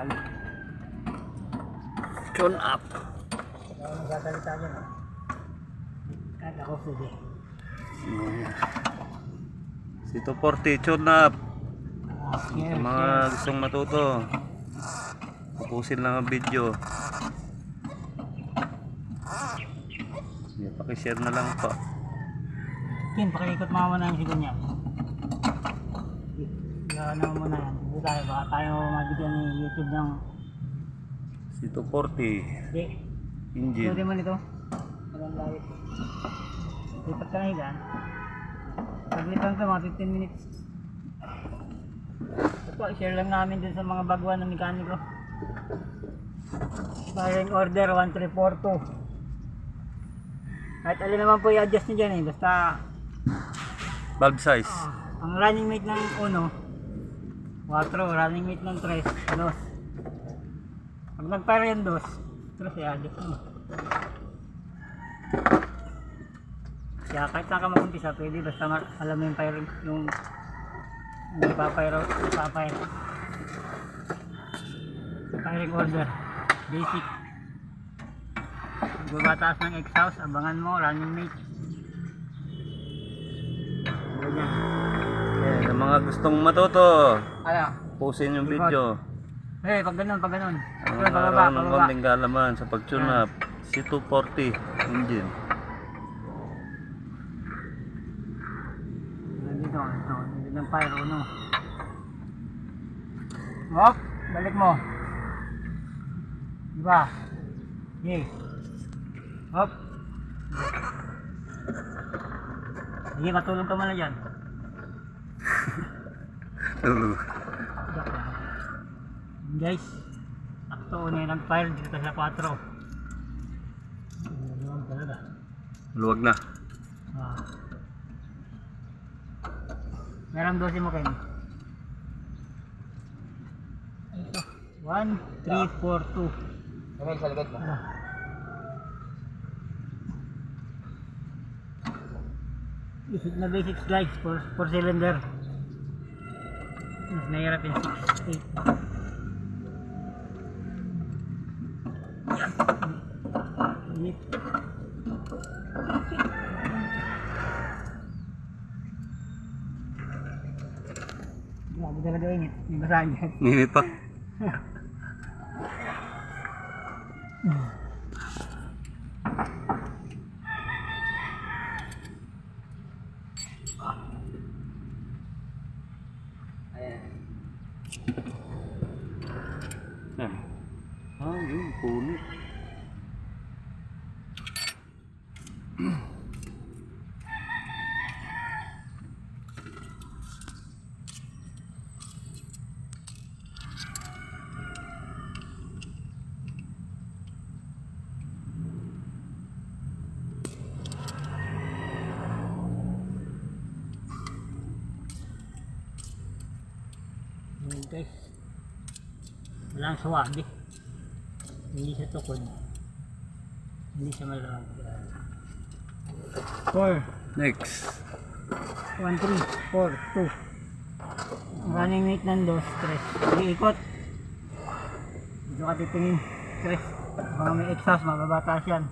Lalo. Tune up. Kaya nagsasalita dyan. Kahit ako pwede. Si 240 tune up. Yes, Sa mga gustong matuto, pupusin lang ang video. Pakishare na lang po. Kin, pakiikot mga muna yung sigon niya. Gawin naman muna yan. Hindi tayo, baka tayo mabigyan ni YouTube ng... Si 240 Hindi. engine. Pwede mo nito. Maganda ito. Lipat ka na higaan. Paglitan ito mga 15 minutes. Ito, i-share lang namin din sa mga baguhan ng mekaniko. Firing order 1342. Kahit alin naman po i-adjust nyo dyan eh. Basta Valve size. ang running mate ng 1 4, running mate ng 3 2. Pag nag-fire yan 2 3 i-adjust mo. Kaya kahit saan ka mag-umpisa pwede basta alam mo yung firing, yung firing order basic. Bumataas ng exhaust, abangan mo, running mate. Ganyan. Yan, sa mga gustong matuto, Ano? pusin yung video. Pag ganun, pag ganun. Ang araw ng konting kalaman sa pag-tune up, si 240 engine. Dito, dito ng pyro, no? Hop, balik mo. Diba? Okay. Hop. Sige, matulog ka muna dyan. Guys, sakto na yung nag-fire dito sa 4. Luwag talaga. Luwag na. Meron 12 mo kayo. Ito. 1, 3, 4, 2. Kamay sa likod mo. Isip na basic slides for 4 cylinder. Mas nahirap yung 6, 8. Yan. Init. Grabe talaga init. May basahan yan. Ninit pa. Yun, punit. Guys, walang suwabi, hindi siya tukod, hindi siya malamag. 4 Next. 1, 3, 4, 2. Running mate ng 2, 3. Iikot dito ka titingin 3. Baka may exhaust, mababataas yan.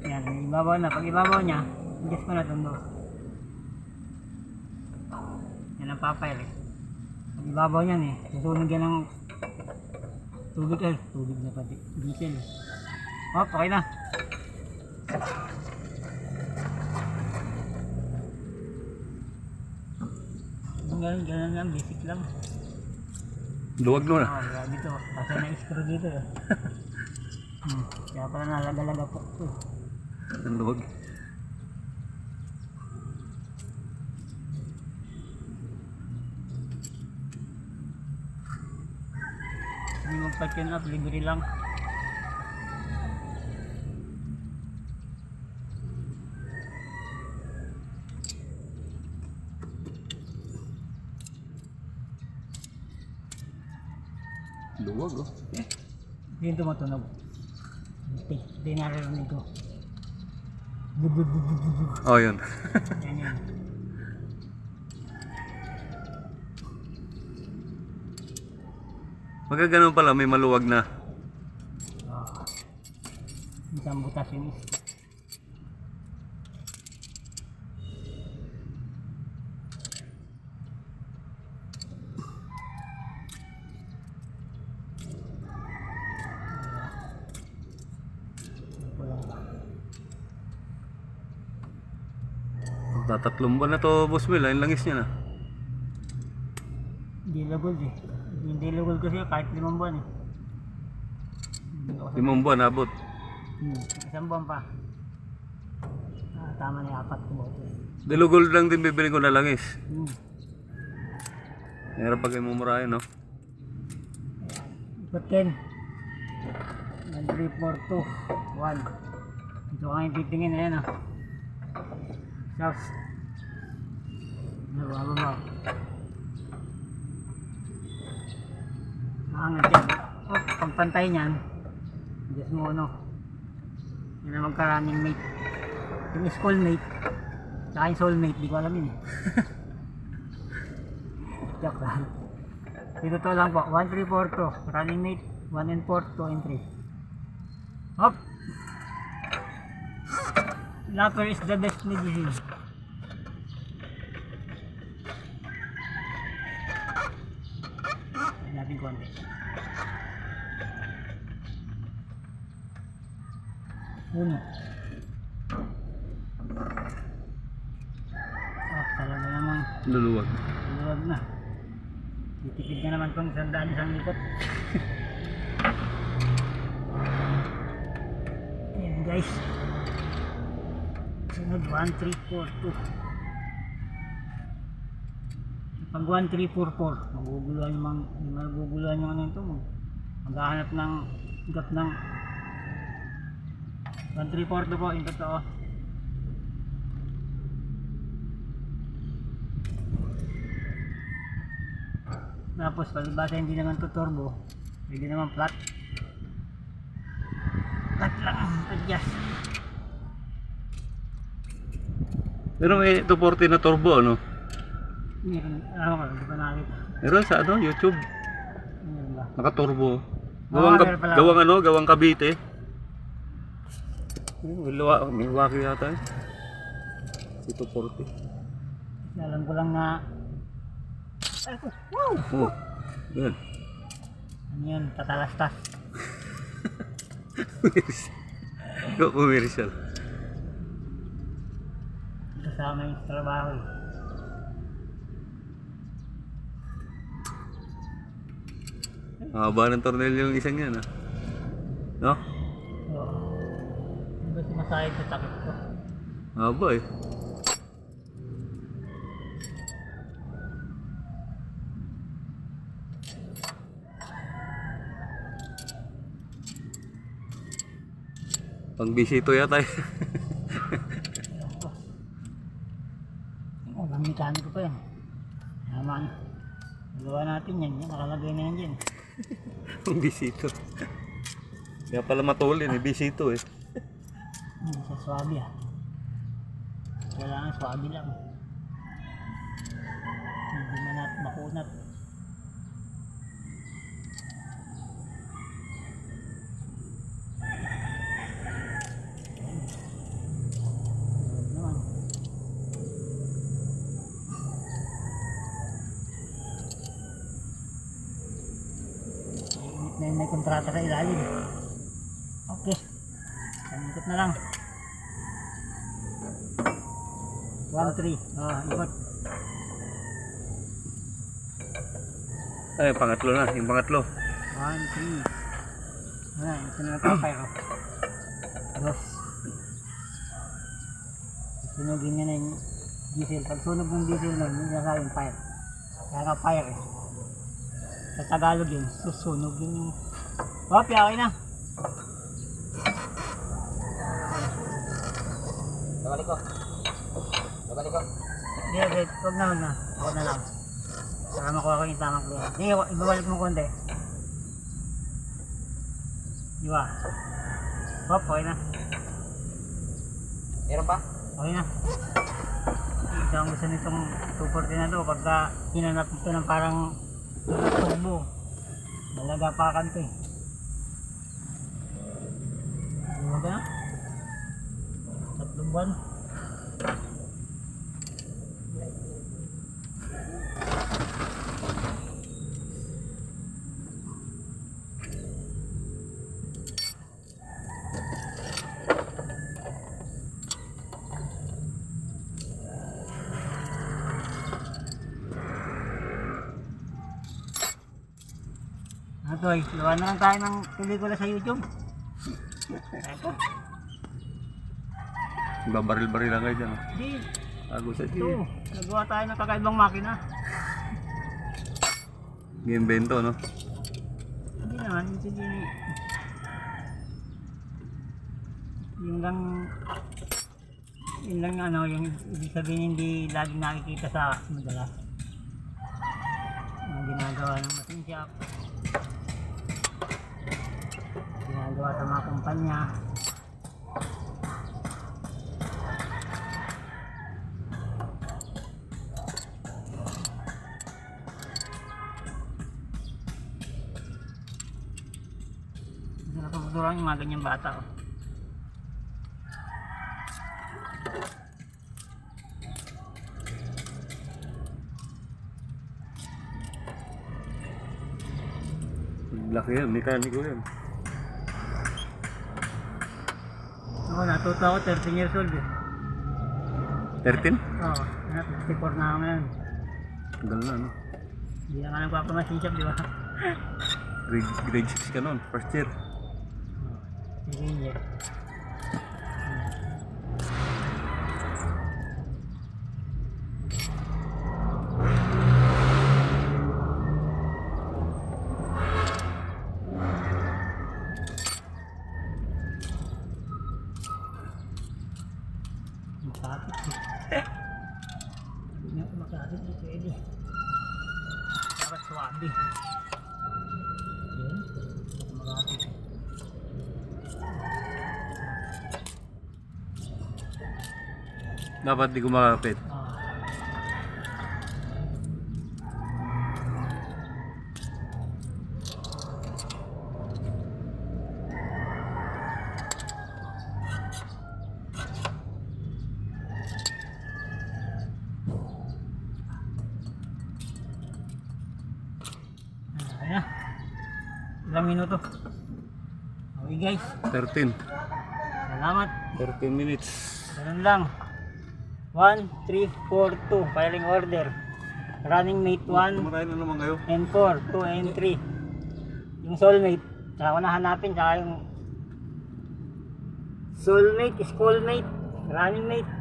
Yan, ibabaw na. Pag ibabaw niya, adjust ko na itong 2. Yan ang papayal eh. Pag ibabaw niyan eh, susunog yan ng tubig eh. Tubig na pati. Diesel eh. Oh, okay na. Ganun lang, basic lang. Luwag nun ah. Grabe ito. Kasi na-screw dito eh. Kaya pala nalaga-laga po. Ang luwag. Hindi mag-patch up, libre lang. Luwag oh. Hindi tumutunog. Hindi naririnig ko. Oh, yun. Yan. Magkaganon pala, may maluwag na. Isang butas yun is. Magtatatlong buwan na to, Boss Will. Ang langis niya na. Hindi lugol eh. Hindi lugol kasi kahit 5 buwan eh. 5 buwan, abot. Isang buwan pa. Tama na yung 4 ko bote. Dilugol lang din bibili ko na langis. Meron pag imumurahin, no? Ikot Ken. 1, 3, 4, 2, 1. Ito kang titingin na yan ah. Sauce. Ano ba? Angat yan. Oh, pagpantay niyan. Diyos mo ano. Yan ang magka-running mate. Yung schoolmate. Saka yung soulmate. Di ko alam yun eh. Joke lang. Dito to lang po. 1, 3, 4, 2. Running mate. 1 and 4, 2 and 3. Hop! Lapper is the best medicine. Natin konti. Uno. Talaga namang Luluwag. luwag na. Titipid na naman kung 100 isang likot. Ayan guys. Sunod 1, 3, 4, 2. Pag 1, 3, 4, 4 maguguluhan yung ano ito mo. Maghahanap ng gap ng 1, 3, 4 po yung totoo. Tapos palibasa hindi naman to turbo, hindi naman flat lang, adjust. Pero may 240 na turbo, ano? Meron, ko, hindi pa nakita. Meron sa ano, YouTube. Meron ba? Naka-turbo. Meron pala. Gawang Cavite. May waki yata eh. Si 240. Alam ko lang na wow! Oh, yan. Ano yun, tatalastas. Go commercial. Kasama yung trabaho eh. Haba ng tornilyo yung isang yan, ah. No? Oo. Hindi ba sumasayad sa takip ko? Haba eh. Pang bisito yata eh. Ang mekaniko pa yan. Naman. Nagawa natin yan. Nakalagay na yan dyan. Pang bisito. Kaya pala matulin eh, bisito eh. Hindi sa swabe ah. Kailangan swabe lang. Hindi manat, makunat. Naman. May kontrata sa ilalim. Okay. Ikot na lang. 1, 3. Ikot. Ay, pangatlo na, yung pangatlo. 1, 3. Ito na nakapay ko. Dos. Sunugin niya na yung diesel. Pag sunog ng diesel nun, yung nasa yung fire. Kaya ka fire eh. Sa Tagalog yun, susunog yung... Wapi, okay na. Babalik ko. Hindi, huwag na. Huwag na lang. Para makuha ko yung tamang clear. Sige, ibabalik mo konti. Diba? Hop, okay na. Meron pa? Okay na. Ito ang gusto nitong 240 na to. Pagka hinanap ito ng parang tubo, nalagapakan to eh. Ano ba na? 3 buwan. Toy, gawa na lang tayo ng pelikula sa YouTube. Ito. Babaril-baril lang kayo dyan. Di, Tago sa ito. tiyo. Nagawa tayo ng kakaibang makina. Gimbento, no? Hindi naman, hindi. Yung lang ano, yung ibig sabihin hindi laging nakikita sa madalas. Ang ginagawa ng machine shop. Ginagawa sa mga kumpanya. Hindi na pagdurang yung mga ganyang bata. Oh. Laki yan, mekaniko yan. Oo, natuto ako 13 years old eh. 13? Oo, 54 na ako ngayon. Tagal na, no? Hindi na nga nagpapamasin shop, di ba? Grade 6 ka noon, first year. Sige, masakit eh. Hindi nga masakit eh, pwede. Dapat swabe. Yun, masakit eh. Dapat di kumakapit. Ayan na. Ilang minuto. Okay guys. 13. Salamat. 13 minutes. Ganun lang. 1, 3, 4, 2. Filing order. Running mate 1 Kumakain na naman kayo. and 4. 2 and 3. Yung soulmate. Saka ko na hanapin. Saka yung soulmate, schoolmate, running mate.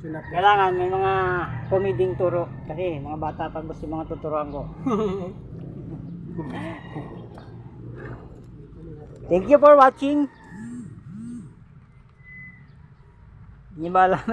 Kailangan may mga comeding turo. Kasi mga bata pag gusto mga tuturuan ko. Thank you for watching. Hindi ba alam